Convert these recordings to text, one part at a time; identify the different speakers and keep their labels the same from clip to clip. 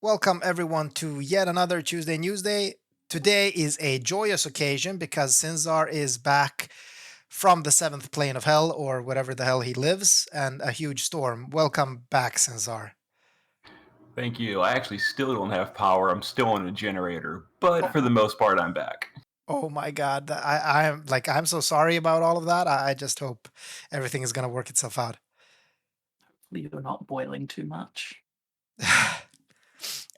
Speaker 1: Welcome everyone to yet another Tuesday Newsday. Today is a joyous occasion because Sinzar is back from the seventh plane of hell or whatever the hell he lives and a huge storm. Welcome back, Sinzar.
Speaker 2: Thank you. I actually still don't have power. I'm still on a generator, but
Speaker 1: Oh,
Speaker 2: for the most part, I'm back.
Speaker 1: oh my God. I'm so sorry about all of that. I just hope everything is gonna work itself out.
Speaker 3: You're not boiling too much.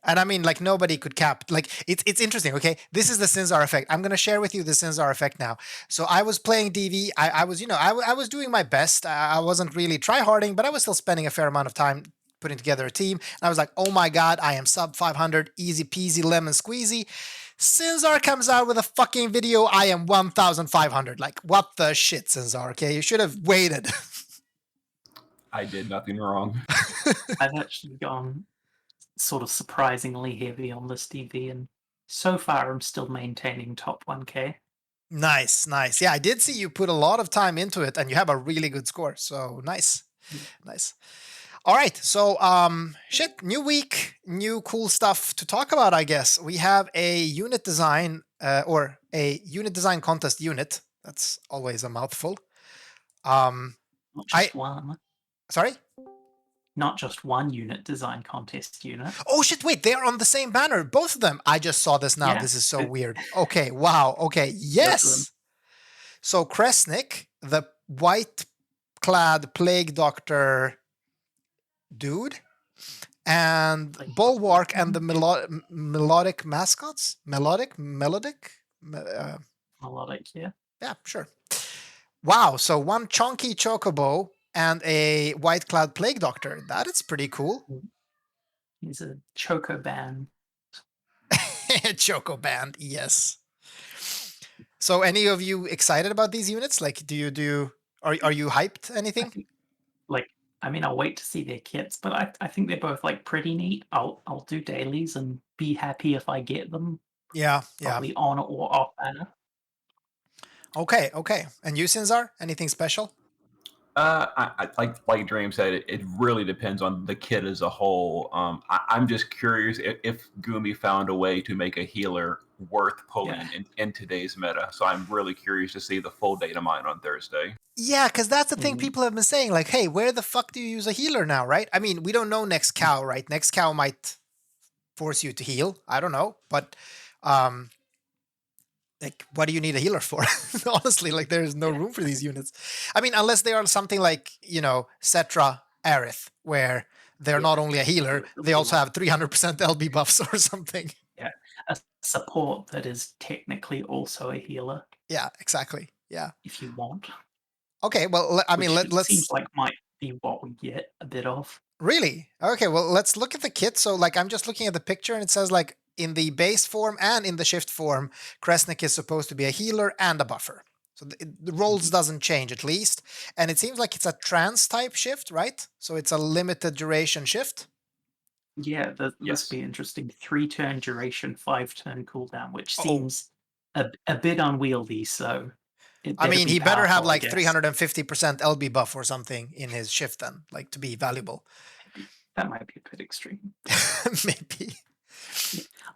Speaker 1: And I mean, like nobody could cap. Like it's interesting. Okay, this is the Sinzar effect. I'm gonna share with you the Sinzar effect now. So I was playing DV. I was, I was doing my best. I wasn't really try harding, but I was still spending a fair amount of time putting together a team. And I was like, oh my god, I am sub 500, easy peasy lemon squeezy. Sinzar comes out with a fucking video. I am 1,500. Like what the shit, Sinzar? Okay, you should have waited.
Speaker 2: I did nothing wrong.
Speaker 3: I've actually gone sort of surprisingly heavy on this DV, and so far I'm still maintaining top 1K.
Speaker 1: Nice, nice. Yeah, I did see you put a lot of time into it, and you have a really good score. So nice. Nice. All right. So, shit, new week, new cool stuff to talk about, I guess. We have a unit design or a unit design contest unit. That's always a mouthful.
Speaker 3: Not
Speaker 1: I,
Speaker 3: just one.
Speaker 1: sorry?
Speaker 3: Not just one unit design contest unit.
Speaker 1: Oh, shit, wait, they're on the same banner, both of them. I just saw this now.
Speaker 3: Yeah.
Speaker 1: This is so weird. Okay, wow. Okay, yes. So, Cressnik, the white clad plague doctor dude, and Bulwark and the melodic mascots. Melodic.
Speaker 3: Melodic, yeah.
Speaker 1: Yeah, sure. Wow. So one chonky chocobo and a white cloud plague doctor. That is pretty cool.
Speaker 3: He's a choco band.
Speaker 1: Choco band, yes. So, any of you excited about these units? Like, are you hyped? Anything?
Speaker 3: I'll wait to see their kits, but I think they're both like pretty neat. I'll do dailies and be happy if I get them.
Speaker 1: Yeah, yeah.
Speaker 3: Probably on or off banner.
Speaker 1: Okay, okay. And you, Sinzar? Anything special?
Speaker 2: I like Dream said, it really depends on the kit as a whole. I'm just curious if Gumi found a way to make a healer worth pulling in today's meta. So I'm really curious to see the full data mine on Thursday.
Speaker 1: Yeah, because that's the thing people have been saying. Like, hey, where the fuck do you use a healer now, right? I mean, we don't know next cow, right? Next cow might force you to heal. I don't know, but like, what do you need a healer for? Honestly, like, there's no room for these units. I mean, unless they are something like, Cetra Aerith, where they're not only a healer, they also have 300% LB buffs or something.
Speaker 3: Yeah, a support that is technically also a healer.
Speaker 1: Yeah, exactly. Yeah.
Speaker 3: If you want.
Speaker 1: Okay, well, I mean, let's.
Speaker 3: Seems like might be what we get a bit of.
Speaker 1: Really? Okay, well, let's look at the kit. So, like, I'm just looking at the picture, and it says, like, in the base form and in the shift form, Cressnik is supposed to be a healer and a buffer. So the roles doesn't change, at least. And it seems like it's a trans type shift, right? So it's a limited duration shift.
Speaker 3: Yeah, that must be interesting. 3-turn duration, 5-turn cooldown, which seems a bit unwieldy. So,
Speaker 1: I mean, he better have like 350% LB buff or something in his shift then, like to be valuable.
Speaker 3: Maybe. That might be a bit extreme.
Speaker 1: Maybe.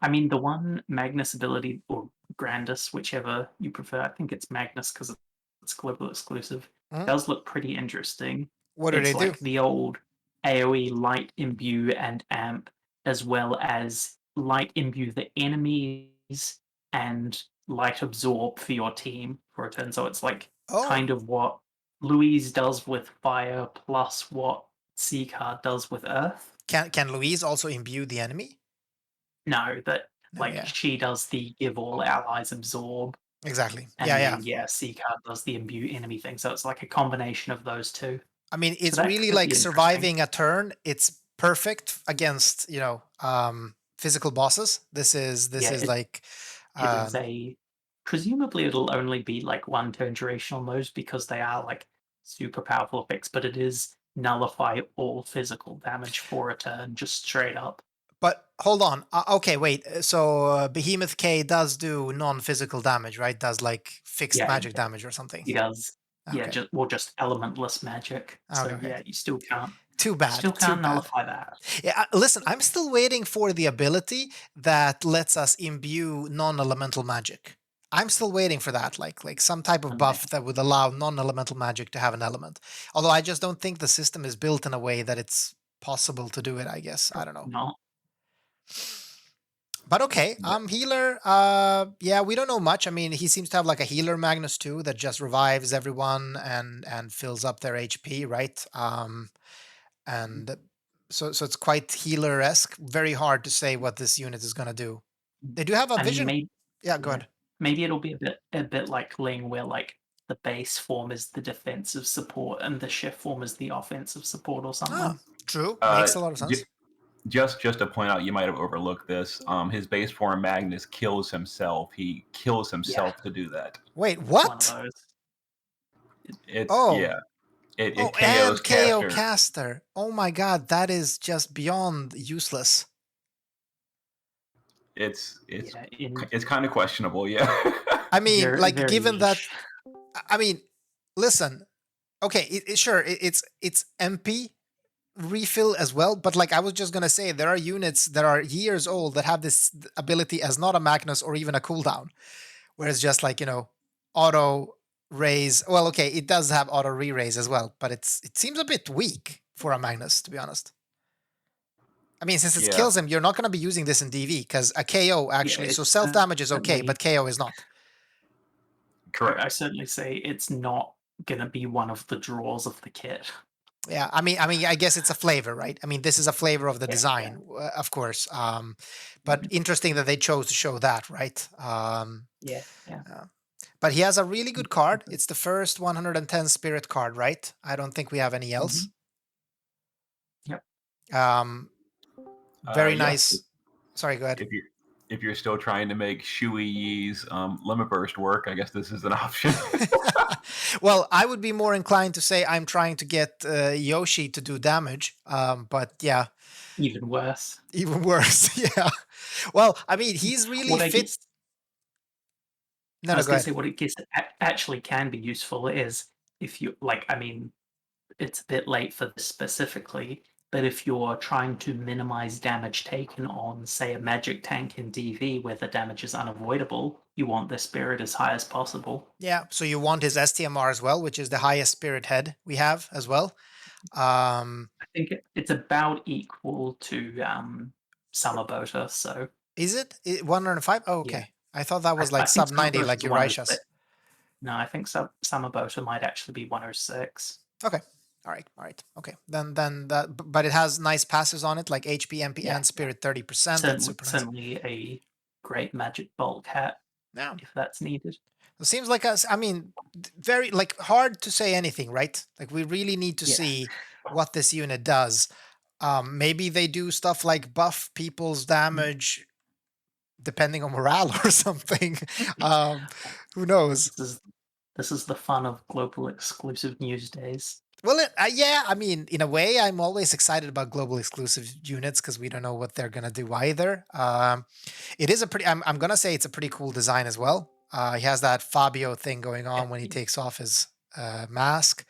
Speaker 3: I mean, the one Magnus ability, or Grandis, whichever you prefer, I think it's Magnus because it's global exclusive, does look pretty interesting.
Speaker 1: What do they do?
Speaker 3: It's like the old AoE light imbue and amp, as well as light imbue the enemies and light absorb for your team for a turn. So it's like kind of what Louise does with fire plus what Seacard does with earth.
Speaker 1: Can Louise also imbue the enemy?
Speaker 3: No, but she does the give all allies absorb.
Speaker 1: Exactly.
Speaker 3: And then, Seacard does the imbue enemy thing. So it's like a combination of those two.
Speaker 1: I mean, it's really like surviving a turn. It's perfect against, physical bosses. This is like
Speaker 3: it is presumably it'll only be like 1-turn durational moves because they are like super powerful effects, but it is nullify all physical damage for a turn, just straight up.
Speaker 1: But hold on. Okay, wait. So Behemoth K does do non-physical damage, right? Does like fixed magic damage or something.
Speaker 3: He does. Okay. Yeah, just elementless magic. So you still can't
Speaker 1: Too bad.
Speaker 3: Still
Speaker 1: too
Speaker 3: can't
Speaker 1: bad.
Speaker 3: nullify that.
Speaker 1: Yeah, listen, I'm still waiting for the ability that lets us imbue non-elemental magic. I'm still waiting for that, like some type of buff that would allow non-elemental magic to have an element. Although I just don't think the system is built in a way that it's possible to do it, I guess. I don't know.
Speaker 3: No.
Speaker 1: But okay, healer. Yeah, we don't know much. I mean, he seems to have like a healer Magnus too that just revives everyone and fills up their HP, right? And so it's quite healer-esque. Very hard to say what this unit is gonna do. They do have a vision. Yeah, go ahead.
Speaker 3: Maybe it'll be a bit like Ling, where like the base form is the defensive support and the shift form is the offensive support or something.
Speaker 1: Oh, true. Makes a lot of sense.
Speaker 2: Just to point out, you might have overlooked this. His base form Magnus kills himself. He kills himself to do that.
Speaker 1: Wait,
Speaker 3: It's
Speaker 1: what?
Speaker 3: one of those.
Speaker 2: It
Speaker 1: and
Speaker 2: KOs
Speaker 1: KO
Speaker 2: caster.
Speaker 1: caster. Oh my god, that is just beyond useless.
Speaker 2: It's kind of questionable, yeah.
Speaker 1: I mean,
Speaker 3: Very,
Speaker 1: like
Speaker 3: very
Speaker 1: given
Speaker 3: niche.
Speaker 1: that, I mean, listen. Okay, sure, it's MP refill as well, but like I was just gonna say, there are units that are years old that have this ability as not a Magnus or even a cooldown, where it's just like, auto raise. Well, okay, it does have auto re-raise as well, but it seems a bit weak for a Magnus, to be honest. I mean, since it kills him, you're not going to be using this in DV because a KO actually. So self damage is okay, but KO is not.
Speaker 2: Correct.
Speaker 3: I certainly say it's not going to be one of the draws of the kit.
Speaker 1: Yeah, I mean, I guess it's a flavor, right? I mean, this is a flavor of the design, of course. But interesting that they chose to show that, right?
Speaker 3: Yeah.
Speaker 1: But he has a really good card. It's the first 110 spirit card, right? I don't think we have any else.
Speaker 3: Yep.
Speaker 1: Very nice. Sorry, go ahead.
Speaker 2: If you're still trying to make Shui Yi's Limit Burst work, I guess this is an option.
Speaker 1: Well, I would be more inclined to say I'm trying to get Yoshi to do damage. But yeah.
Speaker 3: Even worse.
Speaker 1: Even worse, yeah. Well, I mean, he's really fit.
Speaker 3: I was going to say what it actually can be useful is if you, like, I mean, it's a bit late for this specifically, but if you're trying to minimize damage taken on, say, a magic tank in DV where the damage is unavoidable, you want the spirit as high as possible.
Speaker 1: Yeah, so you want his STMR as well, which is the highest spirit head we have as well. I
Speaker 3: think it's about equal to Samabota, so...
Speaker 1: Is it? 105? Oh, okay. Yeah. I thought that was like sub 90, like Eurasia's.
Speaker 3: No, I think Samabota might actually be 106.
Speaker 1: Okay. All right. Okay. Then that, but it has nice passes on it, like HP, MP, and Spirit 30%. That's super nice.
Speaker 3: Certainly a great magic bulk hat.
Speaker 1: Yeah.
Speaker 3: If that's needed.
Speaker 1: It seems like us. I mean, very like hard to say anything, right? Like we really need to see what this unit does. Maybe they do stuff like buff people's damage, depending on morale or something. Who knows?
Speaker 3: This is the fun of global exclusive Newsdays.
Speaker 1: Well, yeah, I mean, in a way, I'm always excited about global exclusive units because we don't know what they're gonna do either. It is a pretty. I'm gonna say it's a pretty cool design as well. He has that Fabio thing going on when he takes off his mask.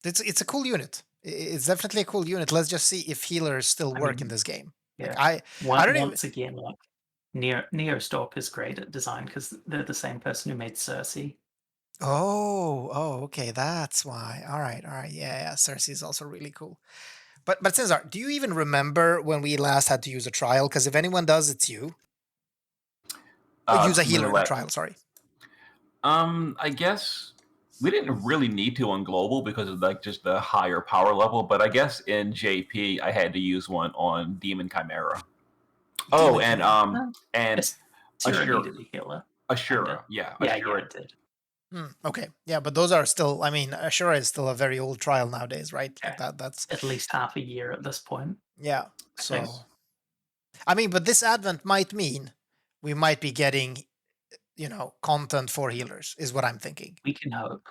Speaker 1: It's a cool unit. It's definitely a cool unit. Let's just see if healers still work in this game.
Speaker 3: Yeah.
Speaker 1: Like, I don't
Speaker 3: once again, like Neostorp is great at design because they're the same person who made Cersei.
Speaker 1: Oh, okay, that's why. All right, yeah. Cersei is also really cool. But Cesar, do you even remember when we last had to use a trial? Because if anyone does, it's you. Use a healer in a trial. Sorry.
Speaker 2: I guess we didn't really need to on global because of like just the higher power level. But I guess in JP I had to use one on Demon Chimera. And
Speaker 3: Ashura needed a healer.
Speaker 2: Ashura, Ashura
Speaker 3: did.
Speaker 1: Okay, yeah, but those are still. I mean, Ashura is still a very old trial nowadays, right?
Speaker 3: Yeah.
Speaker 1: Like that's
Speaker 3: at least half a year at this point.
Speaker 1: Yeah. So, I mean, but this advent might mean we might be getting, content for healers. Is what I'm thinking.
Speaker 3: We can hope.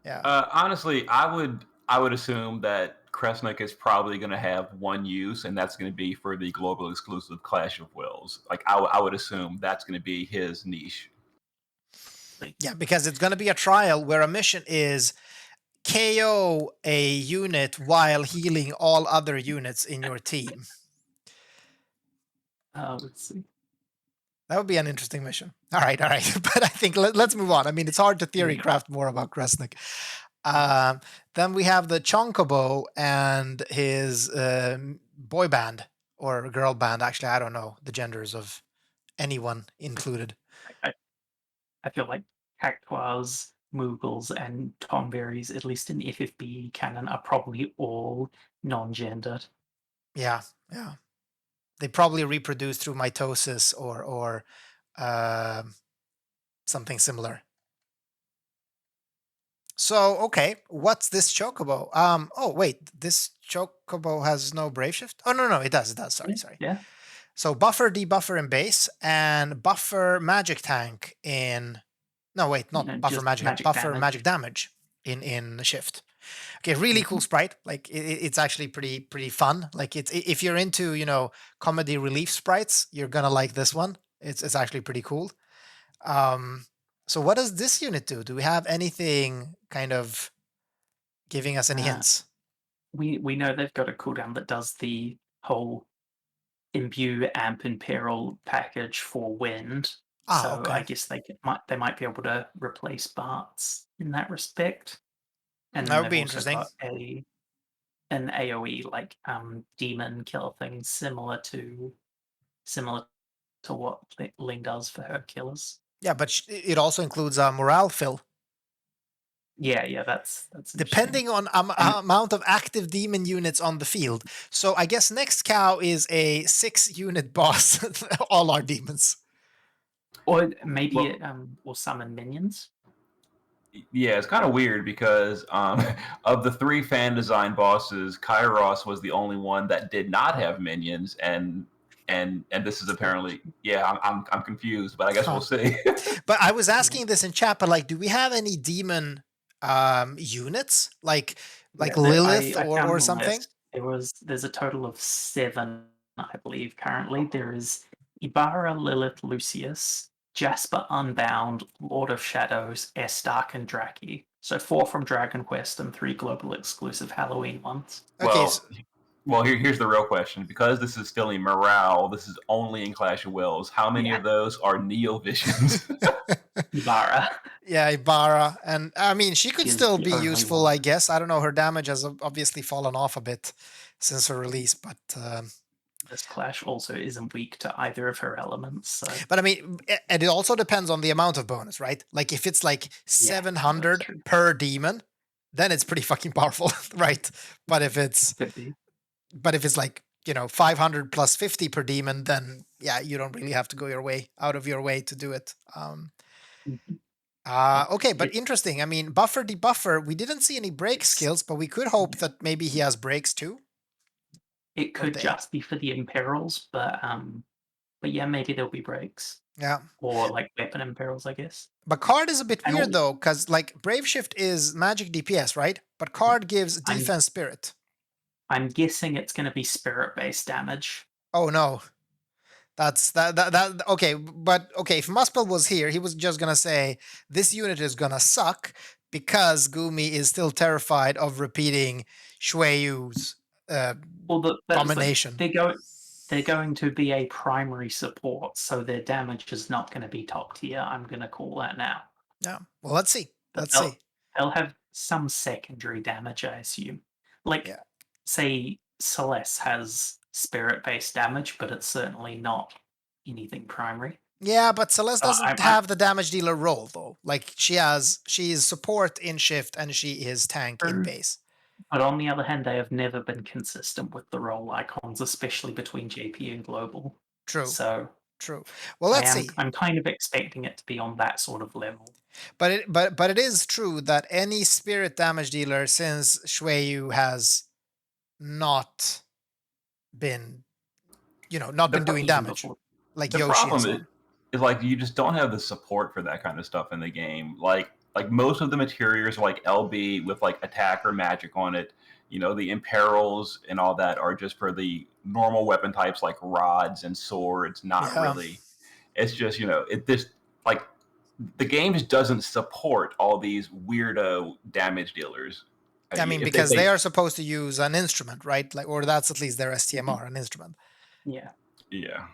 Speaker 1: Yeah.
Speaker 2: Honestly, I would assume that Cressnik is probably going to have one use, and that's going to be for the global exclusive Clash of Wills. Like I would assume that's going to be his niche.
Speaker 1: Yeah, because it's going to be a trial where a mission is KO a unit while healing all other units in your team.
Speaker 3: Let's see.
Speaker 1: That would be an interesting mission. All right. But I think let's move on. I mean, it's hard to theory craft more about Cressnik. Then we have the chocobo and his boy band or girl band. Actually, I don't know the genders of anyone included.
Speaker 3: I feel like Cactuars, Moogles, and Tomberries, at least in the FFBE canon, are probably all non-gendered.
Speaker 1: Yeah. They probably reproduce through mitosis or something similar. So, okay, what's this chocobo? Oh, wait, this chocobo has no brave shift? Oh, no, it does. Sorry.
Speaker 3: Yeah.
Speaker 1: So buffer, debuffer in base, and buffer magic tank in... No, wait, not buffer magic, buffer magic damage in shift. Okay, really cool sprite. Like it's actually pretty fun. Like it's if you're into comedy relief sprites, you're gonna like this one. It's actually pretty cool. So what does this unit do? Do we have anything kind of giving us any hints?
Speaker 3: We know they've got a cooldown that does the whole imbue, amp, and peril package for wind. So
Speaker 1: okay.
Speaker 3: I guess they might be able to replace Barts in that respect. And
Speaker 1: that
Speaker 3: then
Speaker 1: would be
Speaker 3: they've also
Speaker 1: interesting.
Speaker 3: got an AoE like demon kill thing similar to what Ling does for her killers.
Speaker 1: Yeah, but it also includes a morale fill.
Speaker 3: Yeah, that's
Speaker 1: depending on amount of active demon units on the field. So I guess next cow is a 6-unit boss, all our demons.
Speaker 3: Or maybe it will summon minions.
Speaker 2: Yeah, it's kind of weird because of the 3 fan design bosses, Kairos was the only one that did not have minions, and this is apparently I'm confused, but I guess we'll see.
Speaker 1: But I was asking this in chat, but like, do we have any demon units like Lilith or something?
Speaker 3: There's a total of 7, I believe, currently. There is Ibarra, Lilith, Lucius, Jasper Unbound, Lord of Shadows, Estark, and Draki. So 4 from Dragon Quest and 3 global exclusive Halloween ones.
Speaker 1: Okay.
Speaker 2: Well, here's the real question. Because this is still in morale, this is only in Clash of Wills. How many of those are Neo Visions?
Speaker 3: Ibarra.
Speaker 1: Yeah, Ibarra. And I mean, she could still be useful, I guess. I don't know. Her damage has obviously fallen off a bit since her release, but...
Speaker 3: this Clash also isn't weak to either of her elements. So.
Speaker 1: But I mean, and it also depends on the amount of bonus, right? Like if it's like 700 per demon, then it's pretty fucking powerful, right? But if it's like 500 plus 50 per demon, then yeah, you don't really have to go out of your way to do it. Okay, but interesting. I mean, buffer, debuffer. We didn't see any break skills, but we could hope that maybe he has breaks too.
Speaker 3: It could just be for the imperils, but yeah, maybe there'll be breaks.
Speaker 1: Yeah.
Speaker 3: Or like weapon imperils, I guess.
Speaker 1: But card is a bit weird though, because like Brave Shift is magic DPS, right? But card gives defense spirit.
Speaker 3: I'm guessing it's going to be spirit-based damage.
Speaker 1: Oh no. That's that okay, but okay, if Muspel was here, he was just gonna say this unit is gonna suck because Gumi is still terrified of repeating Shueyu's domination.
Speaker 3: They're going to be a primary support, so their damage is not going to be top tier. I'm going to call that now.
Speaker 1: Yeah. Well, let's see.
Speaker 3: They'll have some secondary damage, I assume. Like, say, Celeste has spirit-based damage, but it's certainly not anything primary.
Speaker 1: Yeah, but Celeste doesn't have the damage dealer role though. Like she is support in shift and she is tank in base.
Speaker 3: But on the other hand, they have never been consistent with the role icons, especially between JP and global.
Speaker 1: True.
Speaker 3: So
Speaker 1: true. Well, let's see.
Speaker 3: I'm kind of expecting it to be on that sort of level.
Speaker 1: But it is true that any spirit damage dealer since Shueyu has not been, been doing damage like Yoshi.
Speaker 2: The problem is like you just don't have the support for that kind of stuff in the game. Like most of the materials are like LB with like attack or magic on it. The imperils and all that are just for the normal weapon types like rods and swords. Not really. It's just like the game just doesn't support all these weirdo damage dealers.
Speaker 1: I mean,
Speaker 2: If
Speaker 1: because they are supposed to use an instrument, right? Like, or that's at least their STMR, an instrument.
Speaker 3: Yeah.
Speaker 2: yeah.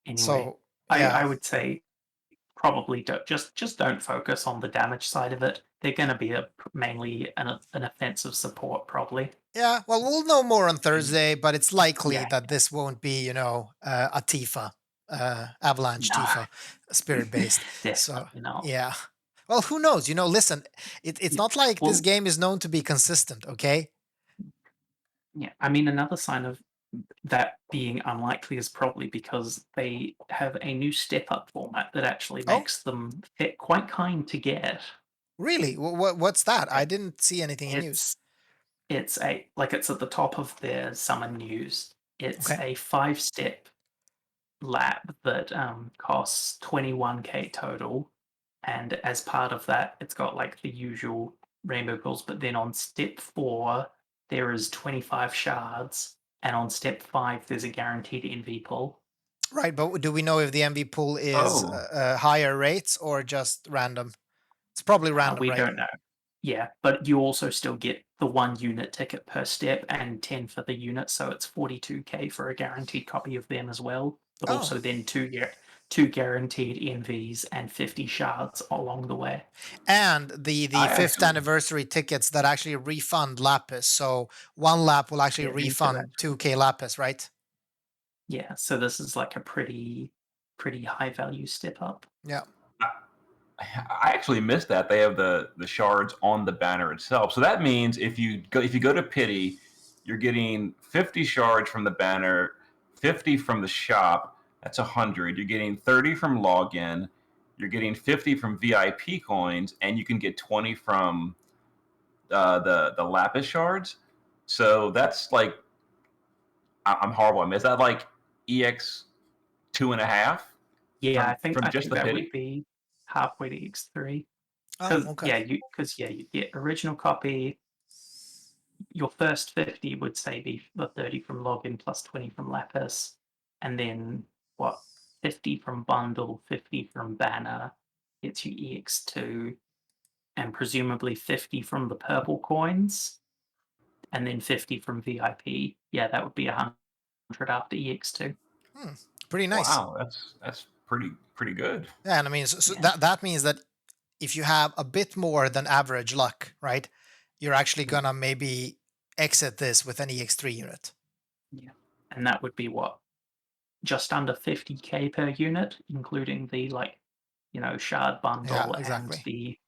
Speaker 3: Anyway,
Speaker 1: So yeah,
Speaker 3: I would say probably just don't focus on the damage side of it. They're going to be mainly an offensive support, probably.
Speaker 1: yeah. Well, we'll know more on Thursday, but it's likely
Speaker 3: Yeah.
Speaker 1: that this won't be, a Tifa, Avalanche
Speaker 3: No.
Speaker 1: Tifa, spirit based. So
Speaker 3: Definitely not.
Speaker 1: yeah. Well, who knows? Listen, it's
Speaker 3: Yeah.
Speaker 1: not like this
Speaker 3: Well,
Speaker 1: game is known to be consistent. Okay.
Speaker 3: yeah. I mean, another sign of that being unlikely is probably because they have a new step-up format that actually
Speaker 1: Oh,
Speaker 3: makes them fit quite kind to get.
Speaker 1: really? What's that? I
Speaker 3: It-
Speaker 1: didn't see anything in news.
Speaker 3: It's it's at the top of their summer news. It's
Speaker 1: Okay.
Speaker 3: a 5-step lap that costs 21K total, and as part of that, it's got like the usual rainbow pools. But then on step 4, there is 25 shards, and on step 5, there's a guaranteed NV pull.
Speaker 1: Right, but do we know if the MV pool is
Speaker 2: Oh,
Speaker 1: higher rates or just random? It's probably random,
Speaker 3: We
Speaker 1: right?
Speaker 3: don't know. Yeah, but you also still get the 1 unit ticket per step and 10 for the unit, so it's 42K for a guaranteed copy of them as well. But
Speaker 1: Oh,
Speaker 3: also then two guaranteed NVs and 50 shards along the way.
Speaker 1: and the
Speaker 2: I
Speaker 1: fifth
Speaker 2: actually,
Speaker 1: anniversary tickets that actually refund lapis. So one lap will actually
Speaker 3: Yeah, these do
Speaker 1: refund 2K lapis, right?
Speaker 3: Yeah, so this is like a pretty high value step up.
Speaker 1: Yeah.
Speaker 2: I actually missed that they have the shards on the banner itself. So that means if you go to Pity, you're getting 50 shards from the banner, 50 from the shop. That's 100. You're getting 30 from login. You're getting 50 from VIP coins, and you can get 20 from the lapis shards. So that's like I'm horrible. I missed that. Like EX 2.5
Speaker 3: Yeah,
Speaker 2: from
Speaker 3: I
Speaker 2: just
Speaker 3: think
Speaker 2: the
Speaker 3: that
Speaker 2: Pity.
Speaker 3: would be halfway to X3.
Speaker 1: Oh, okay.
Speaker 3: You get original copy. Your first 50 would say be the 30 from login plus 20 from lapis, and then what 50 from bundle, 50 from banner gets you EX2, and presumably 50 from the purple coins, and then 50 from VIP. Yeah, that would be 100 after EX2.
Speaker 1: Hmm. Pretty nice.
Speaker 2: Wow, that's pretty good.
Speaker 1: Yeah, and I mean, so
Speaker 3: Yeah.
Speaker 1: that means that if you have a bit more than average luck, right, you're actually gonna maybe exit this with an EX3 unit.
Speaker 3: Yeah. And that would be what? Just under 50K per unit, including the shard
Speaker 1: Yeah,
Speaker 3: bundle and
Speaker 1: exactly.
Speaker 3: the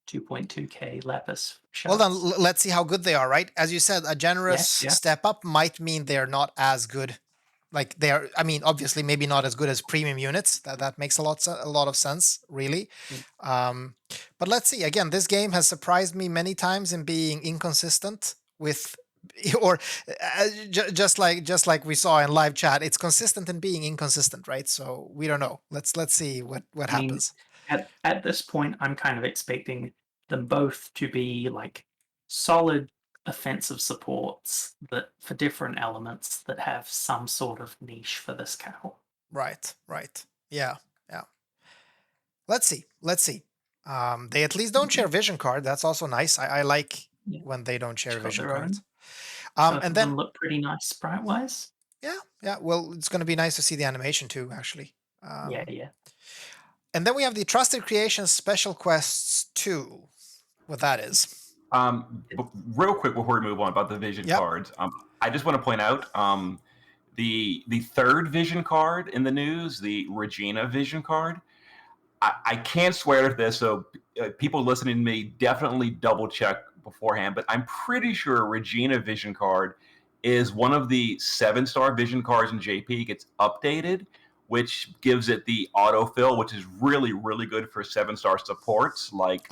Speaker 3: 2.2K lapis
Speaker 1: Well, then
Speaker 3: shards.
Speaker 1: let's see how good they are, right? As you said, a generous
Speaker 3: Yeah.
Speaker 1: step up might mean they're not as good. Like they are, I mean, obviously, maybe not as good as premium units. That makes a lot of sense, really.
Speaker 3: Yeah.
Speaker 1: But let's see. Again, this game has surprised me many times in being inconsistent with, or just like we saw in live chat, it's consistent in being inconsistent, right? So we don't know. Let's see what
Speaker 3: I mean,
Speaker 1: happens.
Speaker 3: at this point, I'm kind of expecting them both to be like solid offensive supports that for different elements that have some sort of niche for this cow.
Speaker 1: Right, right. Yeah, yeah. Let's see. Let's see. They at least don't share vision card. That's also nice. I like
Speaker 3: Yeah.
Speaker 1: when they don't share
Speaker 3: Each got
Speaker 1: vision
Speaker 3: their
Speaker 1: cards.
Speaker 3: own. Both
Speaker 1: And
Speaker 3: of
Speaker 1: then
Speaker 3: them look pretty nice sprite wise.
Speaker 1: yeah, yeah. Well, it's going to be nice to see the animation too, actually.
Speaker 3: Yeah.
Speaker 1: And then we have the Trusted Creations Special Quests 2. What that is.
Speaker 2: Real quick before we move on about the vision
Speaker 1: Yep.
Speaker 2: cards, I just want to point out the third vision card in the news, the Regina vision card. I can't swear to this, so people listening to me definitely double check beforehand. But I'm pretty sure Regina vision card is one of the 7-star vision cards in JP gets updated, which gives it the autofill, which is really good for 7-star supports like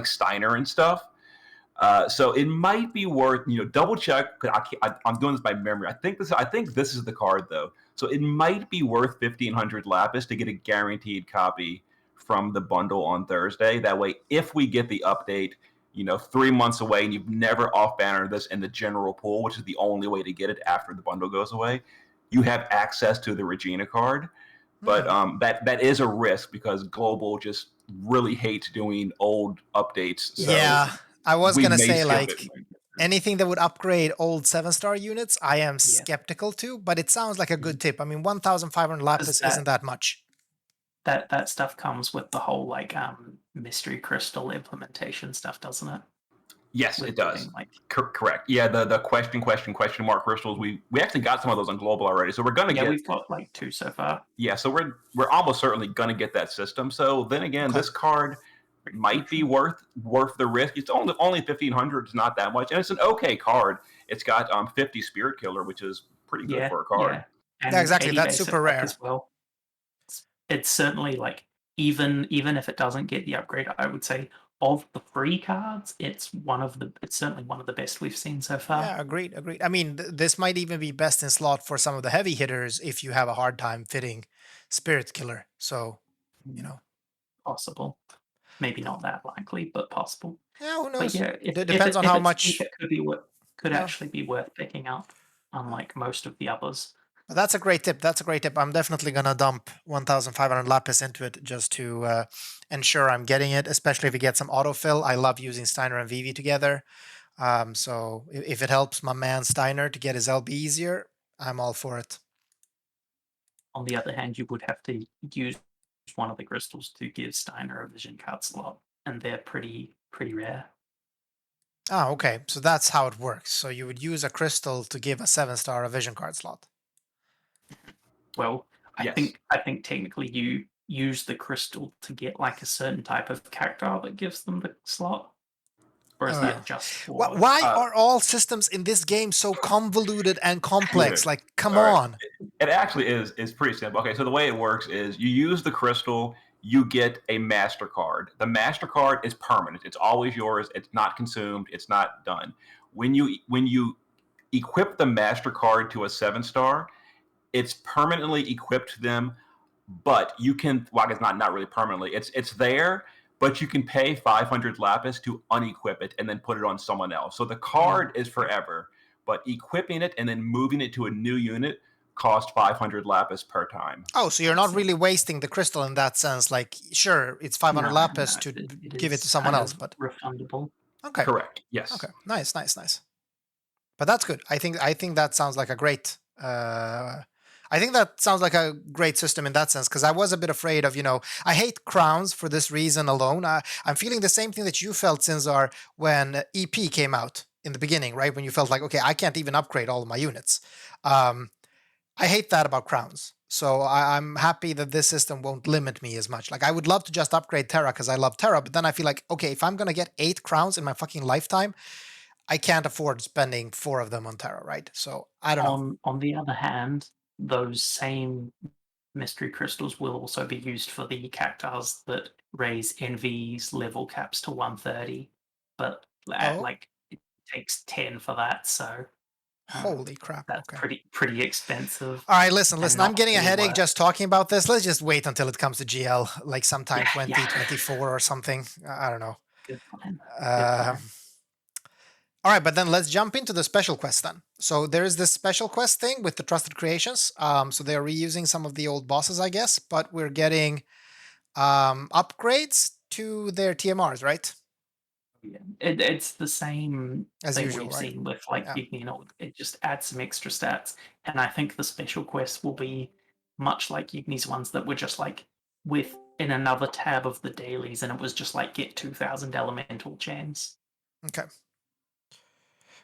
Speaker 2: Steiner and stuff. So it might be worth double check. I'm doing this by memory. I think this is the card though. So it might be worth 1,500 lapis to get a guaranteed copy from the bundle on Thursday. That way, if we get the update, 3 months away, and you've never off bannered this in the general pool, which is the only way to get it after the bundle goes away, you have access to the Regina card. But that is a risk because Global just really hates doing old updates. So.
Speaker 1: Yeah, I was
Speaker 2: we
Speaker 1: gonna
Speaker 2: may
Speaker 1: say
Speaker 2: skip
Speaker 1: like
Speaker 2: it.
Speaker 1: anything that would upgrade old 7-star units, I am skeptical to, but it sounds like a good tip. I mean, 1,500 lapis isn't that much.
Speaker 3: That stuff comes with the whole like mystery crystal implementation stuff, doesn't it?
Speaker 2: Yes,
Speaker 3: With
Speaker 2: it does.
Speaker 3: doing, like,
Speaker 2: Correct. Yeah, the question mark crystals. We actually got some of those on global already, so we're gonna get.
Speaker 3: We've got like 2 so far.
Speaker 2: Yeah, so we're almost certainly gonna get that system. So then again, this card might be worth the risk. It's only 1,500. It's not that much, and it's an okay card. It's got 50 Spirit Killer, which is pretty good for a card.
Speaker 3: Yeah, and
Speaker 1: Yeah, exactly.
Speaker 3: 80
Speaker 1: That's
Speaker 3: base
Speaker 1: super
Speaker 3: attack
Speaker 1: rare.
Speaker 3: as well. It's certainly like even if it doesn't get the upgrade, I would say of the free cards, it's certainly one of the best we've seen so far.
Speaker 1: Yeah, agreed. I mean, this might even be best in slot for some of the heavy hitters if you have a hard time fitting Spirit Killer. So, you know,
Speaker 3: possible. Maybe not that likely, but possible.
Speaker 1: Yeah, who
Speaker 3: But
Speaker 1: knows?
Speaker 3: yeah,
Speaker 1: It depends on how much.
Speaker 3: It could actually be worth picking up, unlike most of the others.
Speaker 1: But that's a great tip. I'm definitely gonna dump 1,500 lapis into it just to ensure I'm getting it, especially if we get some autofill. I love using Steiner and Vivi together. So if it helps my man Steiner to get his LB easier, I'm all for it.
Speaker 3: On the other hand, you would have to use one of the crystals to give Steiner a vision card slot, and they're pretty rare.
Speaker 1: Oh, okay. So that's how it works. So you would use a crystal to give a 7-star a vision card slot.
Speaker 3: Well, I think technically you use the crystal to get like a certain type of character that gives them the slot. Or is that just for...
Speaker 1: Why are all systems in this game so convoluted and complex? Like, come on.
Speaker 2: It actually is pretty simple. Okay, so the way it works is you use the crystal, you get a master card. The master card is permanent. It's always yours. It's not consumed. It's not done. When you equip the master card to a 7-star, it's permanently equipped to them, but you can, well, it's not really permanently. It's there, but you can pay 500 lapis to unequip it and then put it on someone else. So the card is forever, but equipping it and then moving it to a new unit cost 500 lapis per time.
Speaker 1: Oh, so you're not really wasting the crystal in that sense. Like, sure, it's 500 lapis to give it to someone else, but
Speaker 3: refundable.
Speaker 1: Okay.
Speaker 2: Correct. Yes.
Speaker 1: Okay. Nice. But that's good. I think that sounds like a great. I think that sounds like a great system in that sense, because I was a bit afraid of, I hate crowns for this reason alone. I'm feeling the same thing that you felt, Sinzar, when EP came out in the beginning, right? When you felt like, okay, I can't even upgrade all of my units. I hate that about crowns. So I'm happy that this system won't limit me as much. Like, I would love to just upgrade Terra because I love Terra, but then I feel like, okay, if I'm going to get 8 crowns in my fucking lifetime, I can't afford spending 4 of them on Terra, right? So I don't know.
Speaker 3: On the other hand, those same mystery crystals will also be used for the cactars that raise Envy's level caps to 130, but like it takes 10 for that, so
Speaker 1: holy crap.
Speaker 3: That's pretty expensive.
Speaker 1: All right, listen, I'm getting a headache just talking about this. Let's just wait until it comes to GL, like sometime 2024 or something. I don't know.
Speaker 3: Good plan.
Speaker 1: All right, but then let's jump into the special quest then. So there is this special quest thing with the Trusted Creations. So they're reusing some of the old bosses, I guess, but we're getting upgrades to their TMRs, right?
Speaker 3: Yeah, it's the same
Speaker 1: as
Speaker 3: thing
Speaker 1: usual,
Speaker 3: we've
Speaker 1: right?
Speaker 3: seen with like it just adds some extra stats, and I think the special quests will be much like Yigni's ones that were just like in another tab of the dailies, and it was just like get 2,000 elemental gems.
Speaker 1: Okay.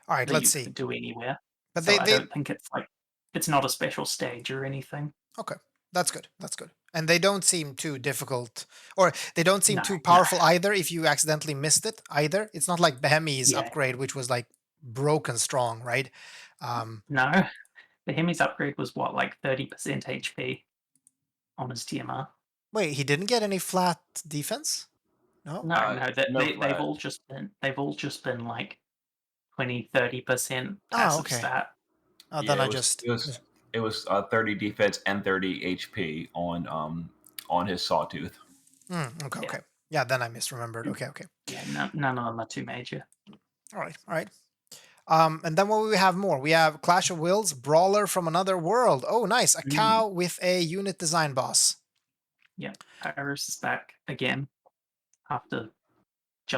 Speaker 1: All right, let's see.
Speaker 3: Do anywhere,
Speaker 1: but
Speaker 3: so I don't think it's not a special stage or anything.
Speaker 1: Okay, that's good. And they don't seem too difficult, or they don't seem too powerful either if you accidentally missed it either. It's not like Behemi's upgrade, which was like broken strong, right?
Speaker 3: No, Behemi's upgrade was what, like 30% HP on his TMR.
Speaker 1: Wait, he didn't get any flat defense? No?
Speaker 3: No, they've all just been like 20-30% passive stat.
Speaker 1: Oh, then
Speaker 2: it was 30 defense and 30 HP on his sawtooth.
Speaker 1: Okay. Yeah, then I misremembered. Okay.
Speaker 3: Yeah, none of them are too major.
Speaker 1: All right. And then what do we have more? We have Clash of Wills, Brawler from Another World. Oh, nice. A cow with a unit design boss.
Speaker 3: Yeah, Iris is back again after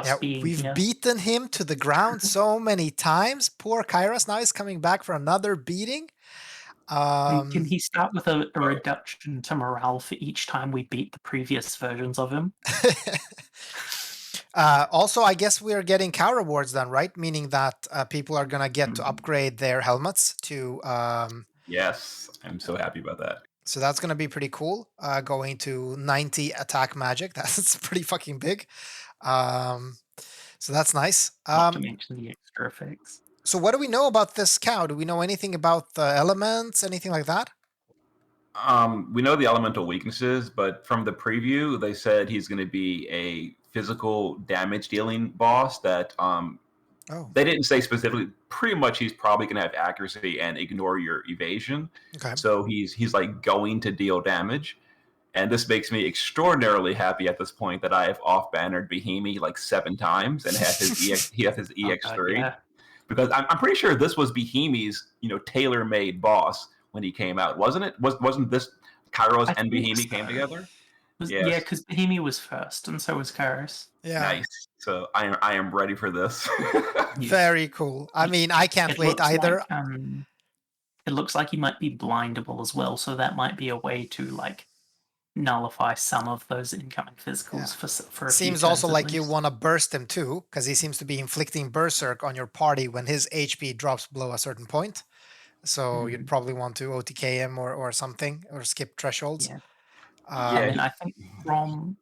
Speaker 3: just being
Speaker 1: we've
Speaker 3: here.
Speaker 1: beaten him to the ground so many times. Poor Kairos. Now he's coming back for another beating.
Speaker 3: Can he start with a reduction to morale for each time we beat the previous versions of him?
Speaker 1: Also, I guess we're getting cow rewards then, right? Meaning that people are gonna get to upgrade their helmets to.
Speaker 2: Yes, I'm so happy about that.
Speaker 1: So that's gonna be pretty cool. Going to 90 attack magic. That's pretty fucking big. So that's nice.
Speaker 3: Not to mention the extra effects.
Speaker 1: So what do we know about this cow? Do we know anything about the elements? Anything like that?
Speaker 2: We know the elemental weaknesses, but from the preview, they said he's going to be a physical damage dealing boss that they didn't say specifically. Pretty much, he's probably going to have accuracy and ignore your evasion.
Speaker 1: Okay.
Speaker 2: So he's like going to deal damage, and this makes me extraordinarily happy at this point that I have off-bannered Behemoth like 7 times and have his his EX3
Speaker 3: yeah.
Speaker 2: because I'm pretty sure this was Behemoth's tailor-made boss when he came out, wasn't it? Wasn't this Kairos and Behemoth came together?
Speaker 3: Yeah, because Behemoth was first, and so was Kairos.
Speaker 1: Yeah.
Speaker 2: Nice. So I am ready for this.
Speaker 1: Very cool. I mean, I can't wait either.
Speaker 3: It looks like he might be blindable as well, so that might be a way to like nullify some of those incoming physicals for a few
Speaker 1: Seems also
Speaker 3: turns
Speaker 1: like
Speaker 3: at
Speaker 1: you
Speaker 3: least.
Speaker 1: want to burst him too, because he seems to be inflicting berserk on your party when his HP drops below a certain point. So you'd probably want to OTK him or something, or skip thresholds.
Speaker 3: Yeah.
Speaker 2: Yeah,
Speaker 3: I think from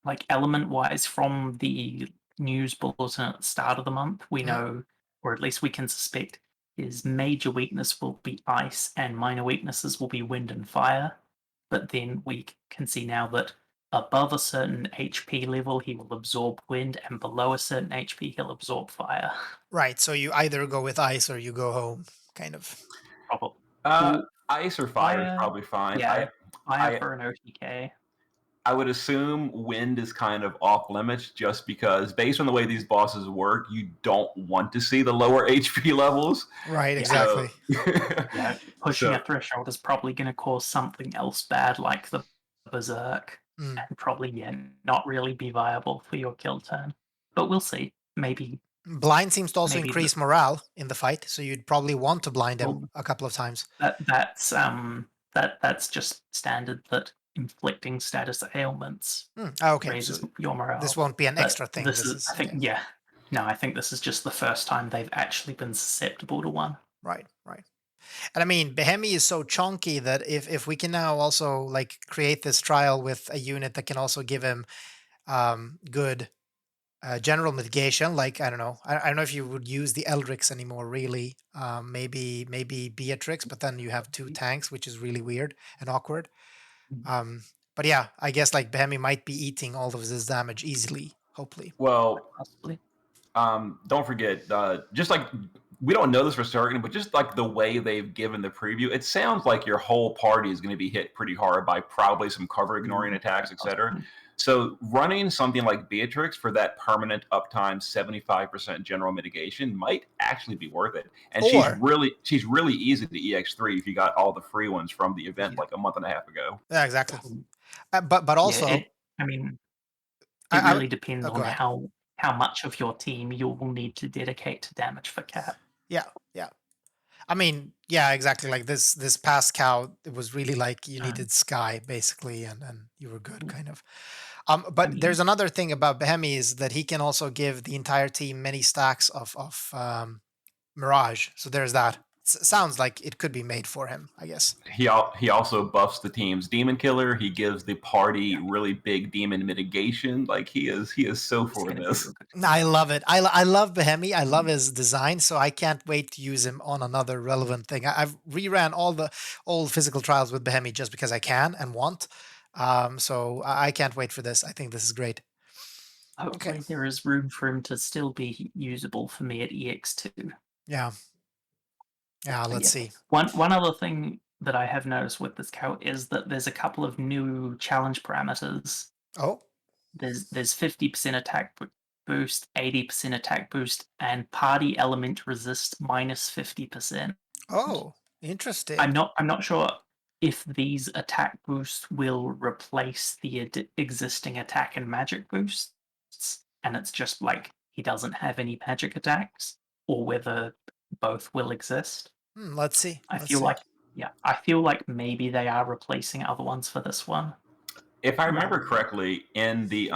Speaker 3: like element wise, from the news bulletin at the start of the month, we know, or at least we can suspect, his major weakness will be ice and minor weaknesses will be wind and fire. But then we can see now that above a certain HP level, he will absorb wind, and below a certain HP, he'll absorb fire.
Speaker 1: Right. So you either go with ice or you go home, kind of.
Speaker 3: Probably.
Speaker 2: Ice or fire is probably fine.
Speaker 3: Yeah, fire
Speaker 2: I
Speaker 3: for an OTK.
Speaker 2: I would assume wind is kind of off limits just because based on the way these bosses work, you don't want to see the lower HP levels.
Speaker 1: Right, exactly.
Speaker 3: Yeah, pushing a threshold is probably going to cause something else bad like the Berserk and probably not really be viable for your kill turn. But we'll see. Maybe
Speaker 1: blind seems to also increase morale in the fight, so you'd probably want to blind him a couple of times.
Speaker 3: That's just standard that inflicting status ailments raises your morale.
Speaker 1: This won't be an extra thing.
Speaker 3: This is, I think, I think this is just the first time they've actually been susceptible to one.
Speaker 1: Right. And I mean, Behemoth is so chonky that if we can now also like create this trial with a unit that can also give him good general mitigation, like I don't know if you would use the Eldrix anymore, really. Maybe Beatrix, but then you have 2 tanks, which is really weird and awkward. But yeah, I guess like Behemoth might be eating all of this damage easily, hopefully.
Speaker 2: Well,
Speaker 3: possibly.
Speaker 2: Don't forget, just like we don't know this for certain, but just like the way they've given the preview, it sounds like your whole party is going to be hit pretty hard by probably some cover ignoring attacks, etc. So running something like Beatrix for that permanent uptime 75% general mitigation might actually be worth it. And she's really easy to EX3 if you got all the free ones from the event like a month and a half ago.
Speaker 1: Yeah, exactly. But also,
Speaker 3: it really depends on how much of your team you will need to dedicate to damage for cap.
Speaker 1: Yeah. I mean, yeah, exactly. Like this past cow, it was really like you needed Sky basically, and you were good, kind of. But there's another thing about Behemoth is that he can also give the entire team many stacks of Mirage. So there's that. Sounds like it could be made for him, I guess.
Speaker 2: He also buffs the team's demon killer. He gives the party really big demon mitigation. Like he is so for this.
Speaker 1: I love it. I love Behemoth. I love his design, so I can't wait to use him on another relevant thing. I've reran all the old physical trials with Behemoth just because I can and want. So I can't wait for this. I think this is great.
Speaker 3: Hopefully there is room for him to still be usable for me at EX2.
Speaker 1: Yeah, let's see.
Speaker 3: One other thing that I have noticed with this cow is that there's a couple of new challenge parameters.
Speaker 1: Oh.
Speaker 3: There's 50% attack boost, 80% attack boost, and party element resist minus 50%.
Speaker 1: Oh, interesting.
Speaker 3: I'm not sure if these attack boosts will replace the existing attack and magic boosts, and it's just like he doesn't have any magic attacks, or whether both will exist.
Speaker 1: Let's see.
Speaker 3: I
Speaker 1: Let's
Speaker 3: feel
Speaker 1: see.
Speaker 3: like I feel like maybe they are replacing other ones for this one.
Speaker 2: If I remember
Speaker 3: Rather-
Speaker 2: correctly, in the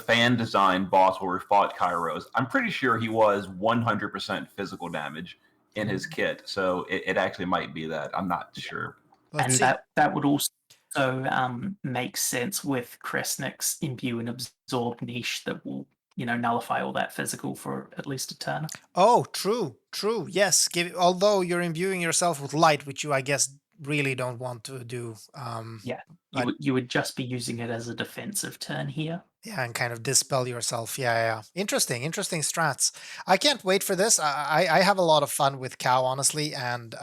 Speaker 2: fan design boss where we fought Kairos, I'm pretty sure he was 100% physical damage in his kit. So it actually might be that. I'm not sure.
Speaker 1: Let's
Speaker 3: and
Speaker 1: see.
Speaker 3: that would also make sense with Cressnik's imbue and absorb niche that will nullify all that physical for at least a turn.
Speaker 1: Oh, true, true. Yes, although you're imbuing yourself with light, which you, I guess, really don't want to do.
Speaker 3: Yeah,
Speaker 1: but
Speaker 3: you would just be using it as a defensive turn here.
Speaker 1: yeah, and kind of dispel yourself. Yeah. Interesting strats. I can't wait for this. I have a lot of fun with Cow, honestly, and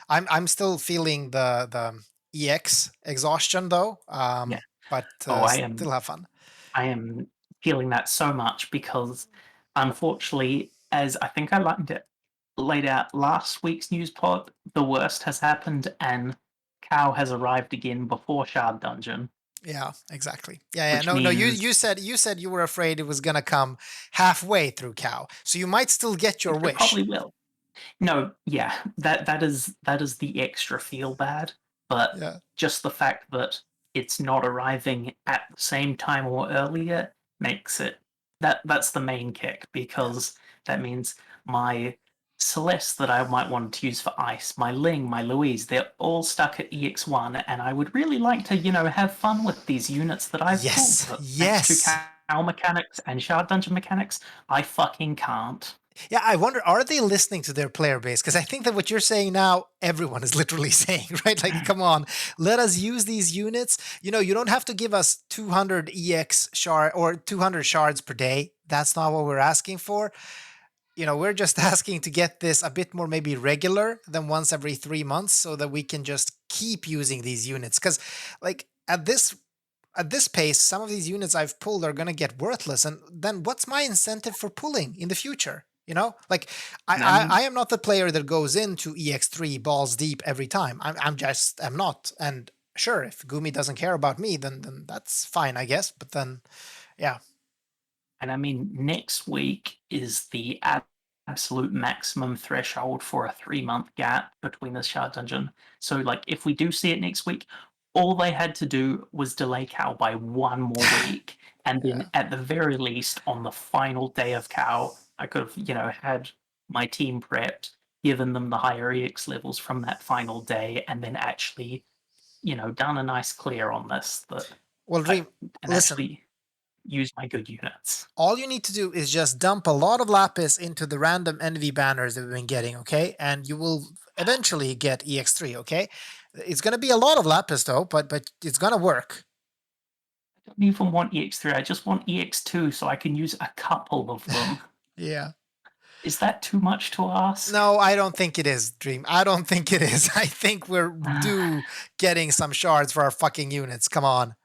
Speaker 1: I'm still feeling the EX exhaustion though.
Speaker 3: Yeah.
Speaker 1: But
Speaker 3: I am.
Speaker 1: still have fun.
Speaker 3: I am feeling that so much because, unfortunately, as I think I laid out last week's news pod, the worst has happened and Cow has arrived again before Shard Dungeon.
Speaker 1: Yeah, exactly. Yeah.
Speaker 3: Which
Speaker 1: No,
Speaker 3: means
Speaker 1: you said you were afraid it was gonna come halfway through Cow, so you might still get your
Speaker 3: it
Speaker 1: wish.
Speaker 3: probably will. No, yeah, that is the extra feel bad, but
Speaker 1: Yeah.
Speaker 3: just the fact that it's not arriving at the same time or earlier makes it that's the main kick, because that means my Celeste that I might want to use for ice, my Ling, my Louise, they're all stuck at EX1, and I would really like to, have fun with these units that I've
Speaker 1: Yes,
Speaker 3: pulled. But
Speaker 1: yes.
Speaker 3: thanks to Cow mechanics and Shard Dungeon mechanics, I fucking can't.
Speaker 1: Yeah, I wonder, are they listening to their player base? Because I think that what you're saying now, everyone is literally saying, right? Like, come on, let us use these units. You don't have to give us 200 EX shard or 200 shards per day. That's not what we're asking for. We're just asking to get this a bit more maybe regular than once every 3 months so that we can just keep using these units. Because, like, at this pace, some of these units I've pulled are going to get worthless. And then what's my incentive for pulling in the future? Like I am not the player that goes into EX3 balls deep every time. I'm not. And sure, if Gumi doesn't care about me, then that's fine, I guess. But then, yeah.
Speaker 3: And I mean, next week is the absolute maximum threshold for a 3-month gap between the Shard Dungeon. So, like, if we do see it next week, all they had to do was delay Cow by 1 more week. And then, at the very least, on the final day of Cow, I could have, had my team prepped, given them the higher EX levels from that final day, and then actually, done a nice clear on this.
Speaker 1: Well, Dream, listen.
Speaker 3: Actually use my good units.
Speaker 1: All you need to do is just dump a lot of lapis into the random NV banners that we've been getting, okay? And you will eventually get EX3, okay? It's going to be a lot of lapis though, but it's going to work.
Speaker 3: I don't even want EX3, I just want EX2 so I can use a couple of them.
Speaker 1: Yeah.
Speaker 3: Is that too much to ask?
Speaker 1: No, I don't think it is, Dream. I don't think it is. I think we're due getting some shards for our fucking units. Come on.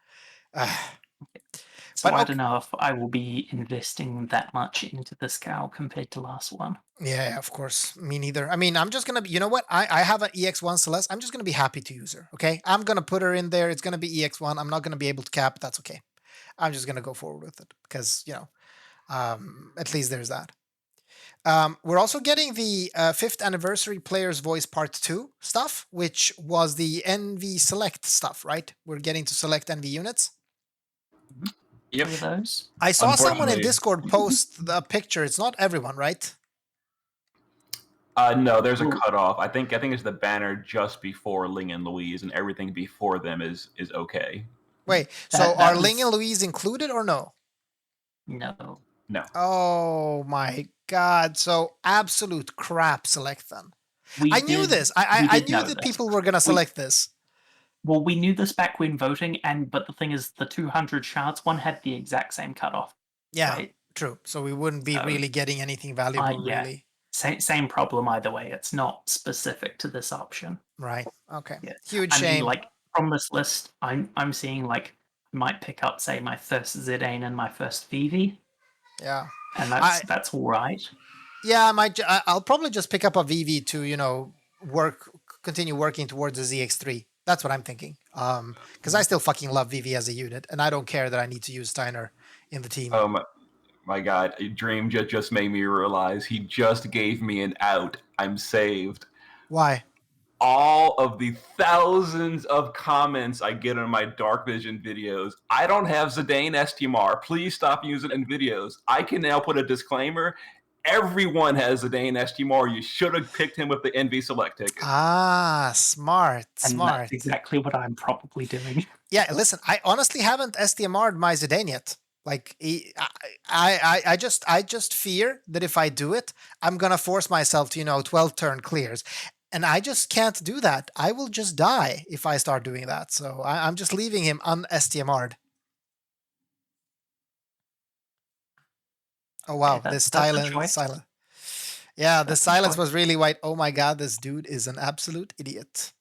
Speaker 3: So I don't know if I will be investing that much into this Cow compared to last one.
Speaker 1: Yeah, of course. Me neither. I mean, I'm just going to, you know what? I have an EX1 Celeste. I'm just going to be happy to use her, okay? I'm going to put her in there. It's going to be EX1. I'm not going to be able to cap. That's okay. I'm just going to go forward with it because, at least there's that. We're also getting the 5th anniversary Player's Voice Part 2 stuff, which was the NV Select stuff, right? We're getting to select NV units.
Speaker 2: Yep.
Speaker 3: Those?
Speaker 1: I saw someone in Discord post the picture. It's not everyone, right?
Speaker 2: No, there's a cutoff. I think it's the banner just before Ling and Louise, and everything before them is okay.
Speaker 1: Wait, so are Ling and Louise included or no?
Speaker 3: No.
Speaker 2: No.
Speaker 1: Oh my god! So absolute crap select then. I knew this. I knew that people were gonna select this.
Speaker 3: Well, we knew this back when voting, but the thing is, the 200 shards one had the exact same cutoff.
Speaker 1: Yeah,
Speaker 3: right?
Speaker 1: True. So we wouldn't be really getting anything valuable,
Speaker 3: yeah.
Speaker 1: really.
Speaker 3: Same problem either way. It's not specific to this option.
Speaker 1: Right. Okay.
Speaker 3: Yeah.
Speaker 1: Huge shame.
Speaker 3: I mean, like, from this list, I'm seeing, like, I might pick up, say, my first Zidane and my first Vivi.
Speaker 1: Yeah.
Speaker 3: And that's all right.
Speaker 1: Yeah, I'll probably just pick up a VV to, continue working towards the ZX3. That's what I'm thinking. Because I still fucking love VV as a unit, and I don't care that I need to use Steiner in the team.
Speaker 2: My God, Dream just made me realize he just gave me an out. I'm saved.
Speaker 1: Why?
Speaker 2: All of the thousands of comments I get on my Dark Vision videos. I don't have Zidane STMR. Please stop using it in videos. I can now put a disclaimer. Everyone has Zidane STMR. You should have picked him with the NV Select ticket.
Speaker 1: Ah, smart,
Speaker 3: And
Speaker 1: smart.
Speaker 3: that's exactly what I'm probably doing.
Speaker 1: Yeah, listen, I honestly haven't STMR'd my Zidane yet. Like, I just fear that if I do it, I'm gonna force myself to 12 turn clears, and I just can't do that. I will just die if I start doing that. So I'm just leaving him un-STMR'd. Oh wow,
Speaker 3: Okay,
Speaker 1: this
Speaker 3: that's a choice.
Speaker 1: silence. Yeah, the
Speaker 3: That's a
Speaker 1: silence
Speaker 3: choice.
Speaker 1: was really white. Oh my god, this dude is an absolute idiot.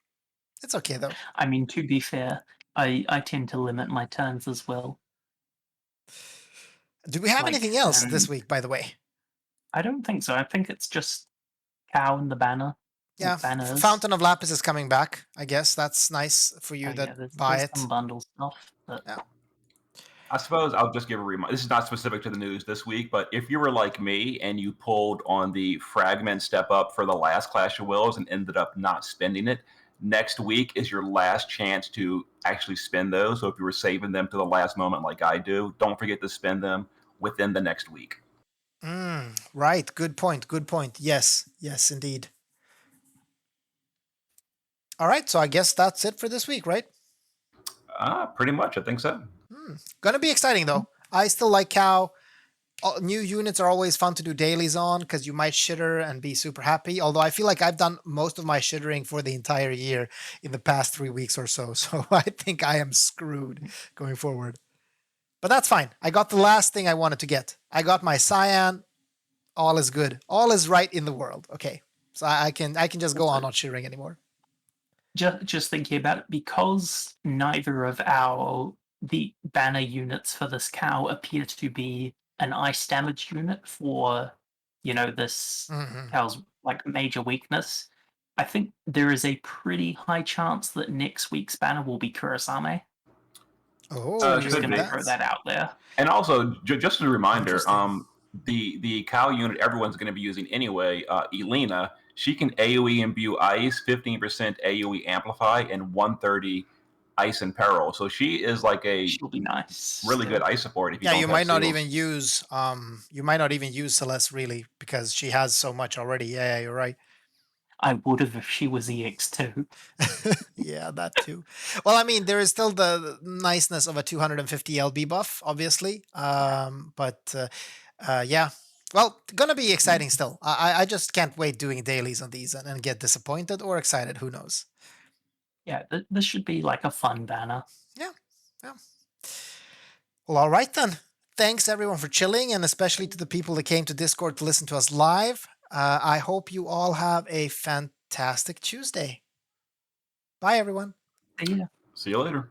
Speaker 1: It's okay though.
Speaker 3: I mean, to be fair, I tend to limit my turns as well.
Speaker 1: Do we have
Speaker 3: Like,
Speaker 1: anything else this week, by the way?
Speaker 3: I don't think so. I think it's just cow and the banner.
Speaker 1: Yeah,
Speaker 3: Banners.
Speaker 1: Fountain of Lapis is coming back. I guess that's nice for you
Speaker 3: Oh,
Speaker 1: that
Speaker 3: yeah, there's
Speaker 1: buy it.
Speaker 3: some bundle stuff. But
Speaker 1: Yeah.
Speaker 2: I suppose I'll just give a reminder. This is not specific to the news this week, but if you were like me and you pulled on the fragment step up for the last Clash of Wills and ended up not spending it, next week is your last chance to actually spend those. So if you were saving them to the last moment like I do, don't forget to spend them within the next week.
Speaker 1: Right. Good point. Good point. Yes. Yes, indeed. All right. So I guess that's it for this week, right?
Speaker 2: Pretty much. I think so.
Speaker 1: Gonna be exciting though. I still like cow. New units are always fun to do dailies on because you might shitter and be super happy. Although I feel like I've done most of my shittering for the entire year in the past 3 weeks or so. So I think I am screwed going forward. But that's fine. I got the last thing I wanted to get. I got my cyan. All is good. All is right in the world. Okay. So I can just go on not shittering anymore.
Speaker 3: just thinking about it, because neither of the banner units for this cow appear to be an ice damage unit for this cow's like major weakness. I think there is a pretty high chance that next week's banner will be Kurosame.
Speaker 1: Oh,
Speaker 3: I'm just going to throw that out there.
Speaker 2: And also, just as a reminder,
Speaker 1: Interesting.
Speaker 2: the cow unit everyone's going to be using anyway, Elena, she can AoE imbue ice, 15% AoE amplify, and 130 ice and peril. So she is like a
Speaker 3: She'll be nice.
Speaker 2: really good ice support. If you
Speaker 1: Yeah,
Speaker 2: don't
Speaker 1: you
Speaker 2: have
Speaker 1: might not
Speaker 2: seals.
Speaker 1: even use you might not even use Celeste really because she has so much already. Yeah, you're right.
Speaker 3: I would have if she was EX2.
Speaker 1: Yeah, that too. Well, I mean, there is still the niceness of a 250 LB buff, obviously. But yeah. Well, gonna be exciting still. I just can't wait doing dailies on these and get disappointed or excited. Who knows?
Speaker 3: Yeah, this should be like a fun banner.
Speaker 1: Yeah. Yeah. Well, all right then. Thanks everyone for chilling, and especially to the people that came to Discord to listen to us live. I hope you all have a fantastic Tuesday. Bye, everyone.
Speaker 3: Yeah.
Speaker 2: See you later.